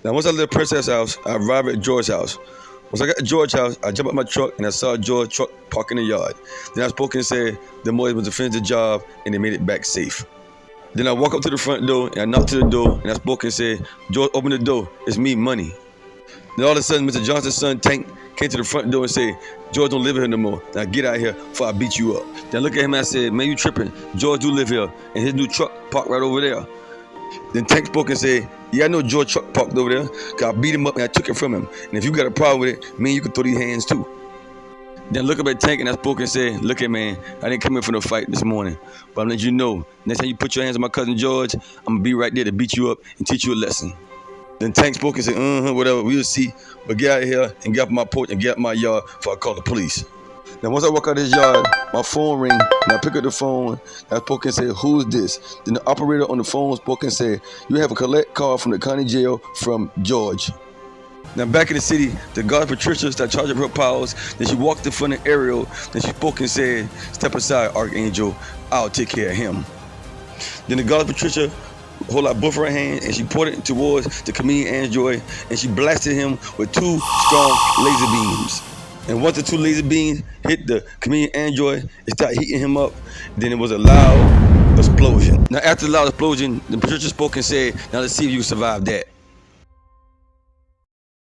Now, once I left Princess house, I arrived at George's house. Once I got to George's house, I jumped out my truck and I saw George's truck parked in the yard. Then I spoke and said the boys was to finish the job and they made it back safe. Then I walked up to the front door and I knocked to the door and I spoke and said, George, open the door. It's me, Money. Then all of a sudden, Mr. Johnson's son, Tank, came to the front door and said, George don't live here no more. Now get out of here before I beat you up. Then I looked at him and I said, man, you tripping. George do live here. And his new truck parked right over there. Then Tank spoke and said, yeah, I know George truck parked over there. Cause I beat him up and I took it from him. And if you got a problem with it, me and you can throw these hands too. Then I looked up at Tank and I spoke and said, look at man, I didn't come here for no fight this morning. But I'm letting you know, next time you put your hands on my cousin George, I'm gonna be right there to beat you up and teach you a lesson. Then Tank spoke and said, whatever, we'll see. But get out of here and get up my porch and get up my yard before I call the police. Now once I walk out of his yard, my phone rang and I pick up the phone and I spoke and said, who's this? Then the operator on the phone spoke and said, you have a collect call from the county jail from George. Now back in the city, the God Patricia started charging her powers. Then she walked in front of Ariel. Then she spoke and said, step aside, Archangel, I'll take care of him. Then the God Patricia hold out both her hands and she pointed towards the comedian Android and she blasted him with two strong laser beams. And once the two laser beams hit the comedian Android, it started heating him up. Then it was a loud explosion. Now after the loud explosion, the Patricia spoke and said, now let's see if you survive that.